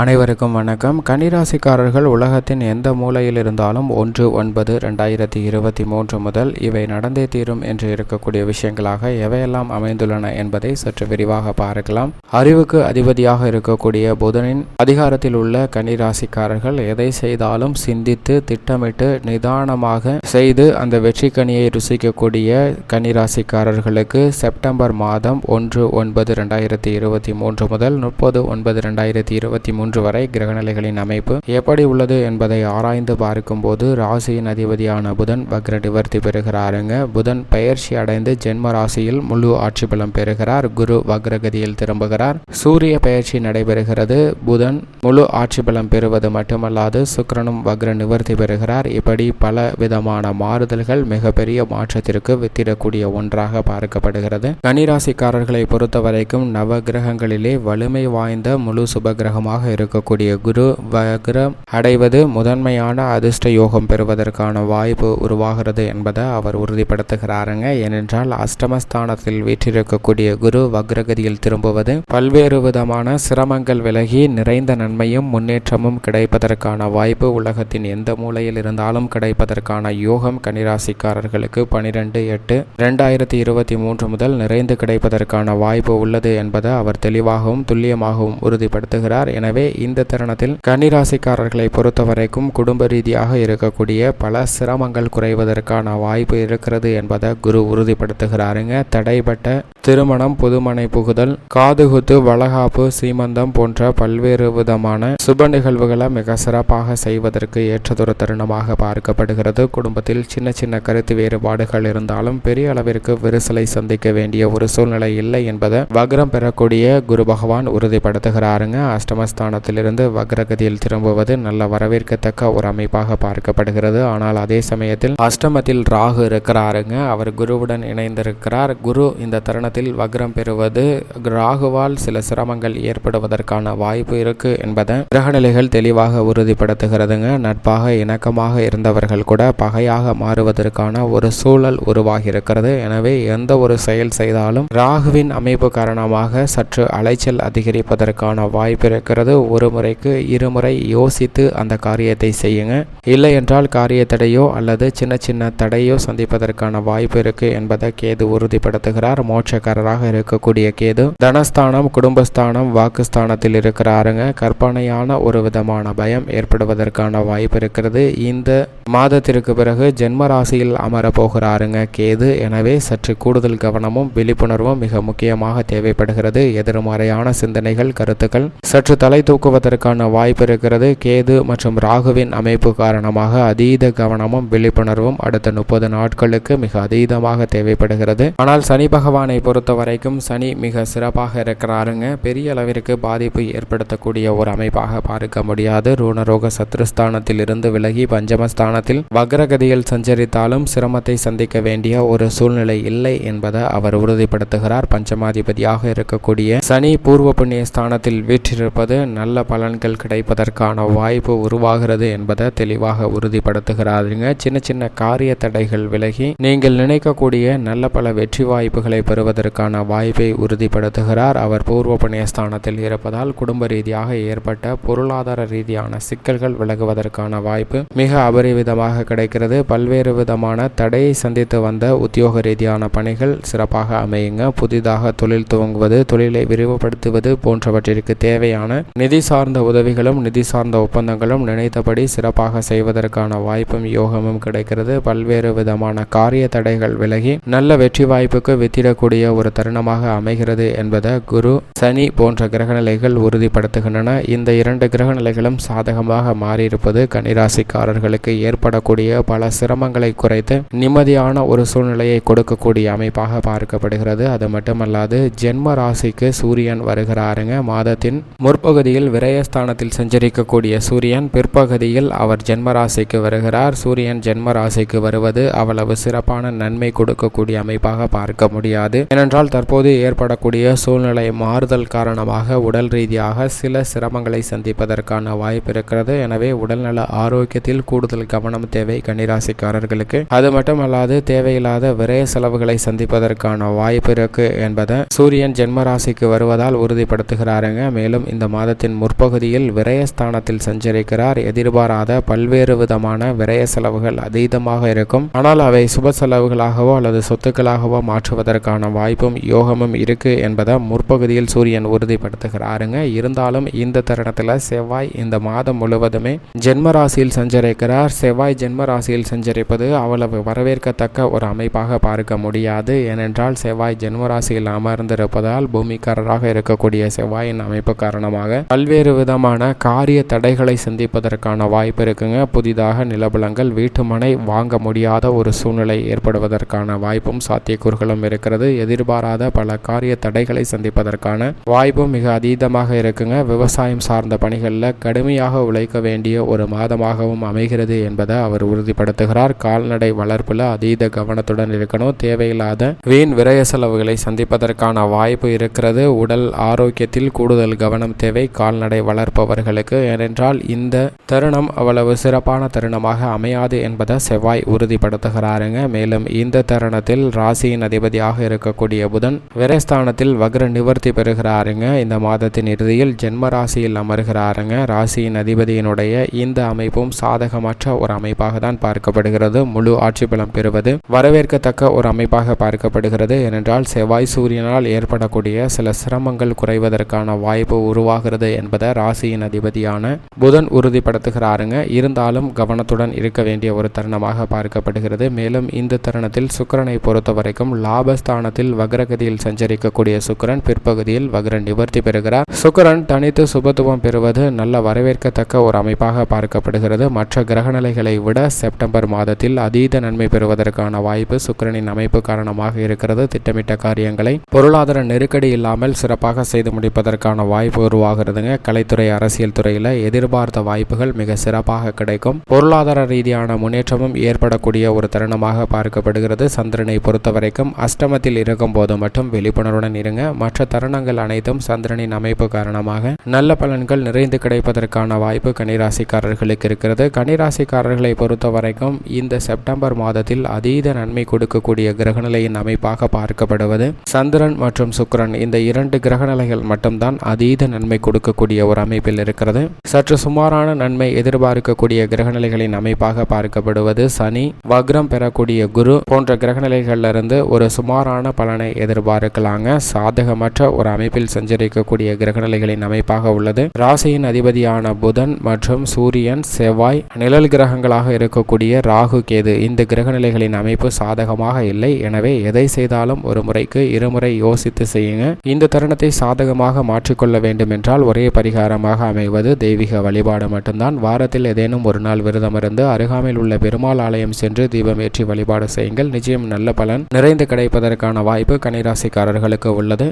அனைவருக்கும் வணக்கம். கன்னிராசிக்காரர்கள் உலகத்தின் எந்த மூலையில் இருந்தாலும் 1/9/2023 முதல் இவை நடந்தே தீரும் என்று இருக்கக்கூடிய விஷயங்களாக எவையெல்லாம் அமைந்துள்ளன என்பதை சற்று விரிவாக பார்க்கலாம். அறிவுக்கு அதிபதியாக இருக்கக்கூடிய புதனின் அதிகாரத்தில் உள்ள கன்னிராசிக்காரர்கள் எதை செய்தாலும் சிந்தித்து திட்டமிட்டு நிதானமாக செய்து அந்த வெற்றி கனியை ருசிக்கக்கூடிய கன்னிராசிக்காரர்களுக்கு செப்டம்பர் மாதம் 1/9/2023 முதல் 30/9/2023 வரை கிரகநிலைகளின் அமைப்பு எப்படி உள்ளது என்பதை ஆராய்ந்து பார்க்கும்போது ராசியின் அதிபதியான புதன் வக்ர நிவர்த்தி பெறுகிறாருங்க. புதன் பயிற்சி அடைந்து ஜென்ம ராசியில் முழு ஆட்சி பலம் பெறுகிறார். குரு வக்ரகதியில் திரும்புகிறார். சூரிய பயிற்சி நடைபெறுகிறது. புதன் முழு ஆட்சி பலம் பெறுவது மட்டுமல்லாது சுக்கிரனும் வக்ர நிவர்த்தி பெறுகிறார். இப்படி பல விதமான மாறுதல்கள் மிகப்பெரிய மாற்றத்திற்கு வித்திடக்கூடிய ஒன்றாக பார்க்கப்படுகிறது. கன்னிராசிக்காரர்களை பொறுத்தவரைக்கும் நவ கிரகங்களிலே வலிமை வாய்ந்த முழு சுபகிரகமாக இருக்கக்கூடிய குரு வக்ரம் அடைவது முதன்மையான அதிர்ஷ்ட யோகம் பெறுவதற்கான வாய்ப்பு உருவாகிறது என்பதை அவர் உறுதிப்படுத்துகிறாருங்க. ஏனென்றால் அஷ்டமஸ்தானத்தில் வீற்றிருக்கக்கூடிய குரு வக்ரகதியில் திரும்புவது பல்வேறு விதமான சிரமங்கள் விலகி நிறைந்த நன்மையும் முன்னேற்றமும் கிடைப்பதற்கான வாய்ப்பு உலகத்தின் எந்த மூலையில் இருந்தாலும் கிடைப்பதற்கான யோகம் கன்னிராசிக்காரர்களுக்கு 12/8/2023 முதல் நிறைந்து கிடைப்பதற்கான வாய்ப்பு உள்ளது என்பதை அவர் தெளிவாகவும் துல்லியமாகவும் உறுதிப்படுத்துகிறார். எனவே இந்த தருணத்தில் கன்னிராசிக்காரர்களை பொறுத்தவரைக்கும் குடும்ப ரீதியாக இருக்கக்கூடிய பல சிரமங்கள் குறைவதற்கான வாய்ப்பு இருக்கிறது என்பதை குரு உறுதிப்படுத்துகிறாருங்க. தடைப்பட்ட திருமணம், புதுமனை புகுதல், காதுகுத்து, வளகாப்பு, சீமந்தம் போன்ற பல்வேறு விதமான சுப நிகழ்வுகளை மிக சிறப்பாக செய்வதற்கு ஏற்றதொரு தருணமாக பார்க்கப்படுகிறது. குடும்பத்தில் சின்ன சின்ன கருத்து வேறுபாடுகள் இருந்தாலும் பெரிய அளவிற்கு விரிசலை சந்திக்க வேண்டிய ஒரு சூழ்நிலை இல்லை என்பதை வக்ரம் பெறக்கூடிய குரு பகவான் உறுதிப்படுத்துகிறாருங்க. அஷ்டமஸ்தானத்திலிருந்து வக்ரகதியில் திரும்புவது நல்ல வரவேற்கத்தக்க ஒரு அமைப்பாக பார்க்கப்படுகிறது. ஆனால் அதே சமயத்தில் அஷ்டமத்தில் ராகு இருக்கிறாருங்க. அவர் குருவுடன் இணைந்திருக்கிறார். குரு இந்த தருணத்தில் வக்ரம் பெறுவது ராகுவால் சில சிரமங்கள் ஏற்படுவதற்கான வாய்ப்பு இருக்கு என்பதை கிரகநிலைகள் தெளிவாக உறுதிப்படுத்துகிறதுங்க. நட்பாக இணக்கமாக இருந்தவர்கள் கூட பகையாக மாறுவதற்கான ஒரு சூழல் உருவாகி இருக்கிறது. எனவே எந்த ஒரு செயல் செய்தாலும் ராகுவின் அமைப்பு காரணமாக சற்று அலைச்சல் அதிகரிப்பதற்கான வாய்ப்பு இருக்கிறது. ஒரு முறைக்கு இருமுறை யோசித்து அந்த காரியத்தை செய்யுங்க. இல்லை என்றால் காரிய தடையோ அல்லது சின்ன சின்ன தடையோ சந்திப்பதற்கான வாய்ப்பு இருக்கு என்பதை கேது உறுதிப்படுத்துகிறார். மோட்சக்காரராக இருக்கக்கூடிய கேது தனஸ்தானம், குடும்பஸ்தானம், வாக்குஸ்தானத்தில் இருக்கிறாருங்க. கற்பனையான ஒரு விதமான பயம் ஏற்படுவதற்கான வாய்ப்பு இருக்கிறது. இந்த மாதத்திற்கு பிறகு ஜென்ம ராசியில் அமர போகிறாருங்க கேது. எனவே சற்று கூடுதல் கவனமும் விழிப்புணர்வும் மிக முக்கியமாக தேவைப்படுகிறது. எதிர்மறையான சிந்தனைகள், கருத்துக்கள் சற்று தலை தூக்குவதற்கான வாய்ப்பு இருக்கிறது. கேது மற்றும் ராகுவின் அமைப்பு காரணமாக அதீத கவனமும் விழிப்புணர்வும் அடுத்த 30 நாட்களுக்கு மிக அதீதமாக தேவைப்படுகிறது. ஆனால் சனி பகவானை பொறுத்த வரைக்கும் சனி மிக சிறப்பாக இருக்கிறாருங்க. பெரிய அளவிற்கு பாதிப்பு ஏற்படுத்தக்கூடிய ஒரு அமைப்பாக பார்க்க முடியாது. ருணரோக சத்ருஸ்தானத்தில் இருந்து விலகி பஞ்சமஸ்தானத்தில் வக்ரகதியில் சஞ்சரித்தாலும் சிரமத்தை சந்திக்க வேண்டிய ஒரு சூழ்நிலை இல்லை என்பதை அவர் உறுதிப்படுத்துகிறார். பஞ்சமாதிபதியாக இருக்கக்கூடிய சனி பூர்வ புண்ணிய ஸ்தானத்தில் வீற்றிருப்பது நல்ல பலன்கள் கிடைப்பதற்கான வாய்ப்பு உருவாகிறது என்பதை தெளிவாக உறுதிப்படுத்துகிறாருங்க. சின்ன சின்ன காரிய தடைகள் விலகி நீங்கள் நினைக்கக்கூடிய நல்ல பல வெற்றி வாய்ப்புகளை பெறுவதற்கான வாய்ப்பை உறுதிப்படுத்துகிறார். அவர் பூர்வ புண்ணிய ஸ்தானத்தில் இருப்பதால் குடும்ப ரீதியாக ஏற்பட்ட பொருளாதார ரீதியான சிக்கல்கள் விலகுவதற்கான வாய்ப்பு மிக அபரிவிதமாக கிடைக்கிறது. பல்வேறு விதமான தடையை சந்தித்து வந்த உத்தியோக ரீதியான பணிகள் சிறப்பாக அமையுங்க. புதிதாக தொழில் துவங்குவது, தொழிலை விரிவுபடுத்துவது போன்றவற்றிற்கு தேவையான நிதி சார்ந்த உதவிகளும் நிதி சார்ந்த ஒப்பந்தங்களும் நினைத்தபடி சிறப்பாக செய்வதற்கான வாய்ப்பும் யோகமும் கிடைக்கிறது. பல்வேறு விதமான காரிய தடைகள் விலகி நல்ல வெற்றி வாய்ப்புக்கு வித்திடக்கூடிய ஒரு தருணமாக அமைகிறது என்பதை குரு, சனி போன்ற கிரகநிலைகள் உறுதிப்படுத்துகின்றன. இந்த 2 கிரகநிலைகளும் சாதகமாக மாறியிருப்பது கன்னிராசிக்காரர்களுக்கு ஏற்படக்கூடிய பல சிரமங்களை குறைத்து நிம்மதியான ஒரு சூழ்நிலையை கொடுக்கக்கூடிய அமைப்பாக பார்க்கப்படுகிறது. அது மட்டுமல்லாது ஜென்ம ராசிக்கு சூரியன் வருகிறாருங்க. மாதத்தின் முற்பகுதியில் விரயஸ்தானத்தில் சஞ்சரிக்கக்கூடிய சூரியன் பிற்பகுதியில் அவர் ஜென்மராசிக்கு வருகிறார். சூரியன் ஜென்மராசிக்கு வருவது அவ்வளவு சிறப்பான நன்மை கொடுக்கக்கூடிய அமைப்பாக பார்க்க முடியாது. ஏனென்றால் தற்போது ஏற்படக்கூடிய சூழ்நிலை மாறுதல் காரணமாக உடல் ரீதியாக சில சிரமங்களை சந்திப்பதற்கான வாய்ப்பு இருக்கிறது. எனவே உடல்நல ஆரோக்கியத்தில் கூடுதல் கவனம் தேவை கன்னிராசிக்காரர்களுக்கு. அது மட்டுமல்லாது தேவையில்லாத விரய செலவுகளை சந்திப்பதற்கான வாய்ப்பு இருக்கு என்பதை சூரியன் ஜென்மராசிக்கு வருவதால் உறுதிப்படுத்துகிறாருங்க. மேலும் இந்த மாதத்தில் மாதத்தின் முற்பகுதியில் விரயஸ்தானத்தில் சஞ்சரிக்கிறார். எதிர்பாராத பல்வேறு விதமான விரய செலவுகள் அதீதமாக இருக்கும். ஆனால் அவை சுப செலவுகளாகவோ அல்லது சொத்துக்களாகவோ மாற்றுவதற்கான வாய்ப்பும் யோகமும் இருக்கு என்பதை முற்பகுதியில் சூரியன் உறுதிப்படுத்துகிறாருங்க. இருந்தாலும் இந்த தருணத்தில் செவ்வாய் இந்த மாதம் முழுவதுமே ஜென்ம ராசியில் சஞ்சரிக்கிறார். செவ்வாய் ஜென்ம ராசியில் சஞ்சரிப்பது அவ்வளவு வரவேற்கத்தக்க ஒரு அமைப்பாக பார்க்க முடியாது. ஏனென்றால் செவ்வாய் ஜென்ம ராசியில் அமர்ந்திருப்பதால் பூமிக்காரராக இருக்கக்கூடிய செவ்வாயின் அமைப்பு காரணமாக பல்வேறு விதமான காரிய தடைகளை சந்திப்பதற்கான வாய்ப்பு இருக்குங்க. புதிதாக நிலபலங்கள் வீட்டு மனை வாங்க முடியாத ஒரு சூழ்நிலை ஏற்படுவதற்கான வாய்ப்பும் சாத்தியக்கூறுகளும் இருக்கிறது. எதிர்பாராத பல காரிய தடைகளை சந்திப்பதற்கான வாய்ப்பும் மிக அதீதமாக இருக்குங்க. விவசாயம் சார்ந்த பணிகளில் கடுமையாக உழைக்க வேண்டிய ஒரு மாதமாகவும் அமைகிறது என்பதை அவர் உறுதிப்படுத்துகிறார். கால்நடை வளர்ப்புல அதீத கவனத்துடன் இருக்கணும். தேவையில்லாத வீண் விரய செலவுகளை சந்திப்பதற்கான வாய்ப்பு இருக்கிறது. உடல் ஆரோக்கியத்தில் கூடுதல் கவனம் தேவை கால்நடை வளர்ப்பவர்களுக்கு. ஏனென்றால் இந்த தருணம் அவ்வளவு சிறப்பான தருணமாக அமையாது என்பதை செவ்வாய் உறுதிப்படுத்துகிறாருங்க. மேலும் இந்த தருணத்தில் ராசியின் அதிபதியாக இருக்கக்கூடிய புதன் விரயஸ்தானத்தில் வக்ர நிவர்த்தி பெறுகிறாருங்க. இந்த மாதத்தின் இறுதியில் ஜென்ம ராசியில் அமர்கிறாருங்க. ராசியின் அதிபதியினுடைய இந்த அமைப்பும் சாதகமற்ற ஒரு அமைப்பாக தான் பார்க்கப்படுகிறது. முழு ஆட்சி பலம் பெறுவது வரவேற்கத்தக்க ஒரு அமைப்பாக பார்க்கப்படுகிறது. ஏனென்றால் செவ்வாய் சூரியனால் ஏற்படக்கூடிய சில சிரமங்கள் குறைவதற்கான வாய்ப்பு உருவாகிறது என்பதை ராசியின் அதிபதியான புதன் உறுதிப்படுத்துகிறாருங்க. இருந்தாலும் கவனத்துடன் இருக்க வேண்டிய ஒரு தருணமாக பார்க்கப்படுகிறது. மேலும் இந்த தருணத்தில் சுக்கிரனை பொறுத்த வரைக்கும் லாபஸ்தானத்தில் வக்ரகதியில் சஞ்சரிக்கக்கூடிய சுக்கிரன் பிற்பகுதியில் வக்ர நிவர்த்தி பெறுகிறார். சுக்கிரன் தனித்து சுபத்துவம் பெறுவது நல்ல வரவேற்கத்தக்க ஒரு அமைப்பாக பார்க்கப்படுகிறது. மற்ற கிரகநிலைகளை விட செப்டம்பர் மாதத்தில் அதீத நன்மை பெறுவதற்கான வாய்ப்பு சுக்கிரனின் அமைப்பு காரணமாக இருக்கிறது. திட்டமிட்ட காரியங்களை பொருளாதார நெருக்கடி இல்லாமல் சிறப்பாக செய்து முடிப்பதற்கான வாய்ப்பு உருவாகிறதுங்க. கலைத்துறை அரசியல் துறையில எதிர்பார்த்த வாய்ப்புகள் மிக சிறப்பாக கிடைக்கும். பொருளாதார ரீதியான முன்னேற்றமும் ஏற்படக்கூடிய ஒரு தருணமாக பார்க்கப்படுகிறது. சந்திரனை பொறுத்த வரைக்கும் அஷ்டமத்தில் இருக்கும் போது மட்டும் விழிப்புணர்வுடன் இருங்க. மற்ற தருணங்கள் அனைத்தும் சந்திரனின் அமைப்பு காரணமாக நல்ல பலன்கள் நிறைந்து கிடைப்பதற்கான வாய்ப்பு கன்னிராசிக்காரர்களுக்கு இருக்கிறது. கன்னிராசிக்காரர்களை பொறுத்த வரைக்கும் இந்த செப்டம்பர் மாதத்தில் அதீத நன்மை கொடுக்கக்கூடிய கிரகநிலையின் அமைப்பாக பார்க்கப்படுவது சந்திரன் மற்றும் சுக்கிரன். இந்த இரண்டு கிரகநிலைகள் மட்டும்தான் அதீத நன்மை கொடுக்கக்கூடிய ஒரு அமைப்பில் இருக்கிறது. சற்று சுமாரான நன்மை எதிர்பார்க்கக்கூடிய கிரகநிலைகளின் அமைப்பாக பார்க்கப்படுவது சனி, வக்ரம் பெறக்கூடிய குரு போன்ற கிரகநிலைகளிலிருந்து ஒரு சுமாரான பலனை எதிர்பார்க்கலாங்க. சாதகமற்ற ஒரு அமைப்பில் சஞ்சரிக்கக்கூடிய கிரகநிலைகளின் அமைப்பாக உள்ளது. ராசியின் அதிபதியான புதன் மற்றும் சூரியன், செவ்வாய், நிழல் கிரகங்களாக இருக்கக்கூடிய ராகு, கேது இந்த கிரகநிலைகளின் அமைப்பு சாதகமாக இல்லை. எனவே எதை செய்தாலும் ஒரு முறைக்கு இருமுறை யோசித்து செய்யுங்க. இந்த தருணத்தை சாதகமாக மாற்றிக்கொள்ள வேண்டும் என்றால் ஒரே பரிகாரமாக அமைவது தெய்வீக வழிபாடு மட்டும்தான். வாரத்தில் ஏதேனும் ஒரு நாள் விரதம் இருந்து அருகாமையில் உள்ள பெருமாள் ஆலயம் சென்று தீபம் ஏற்றி வழிபாடு செய்யுங்கள். நிச்சயம் நல்ல பலன் நிறைந்து கிடைப்பதற்கான வாய்ப்பு கன்னிராசிக்காரர்களுக்கு உள்ளது.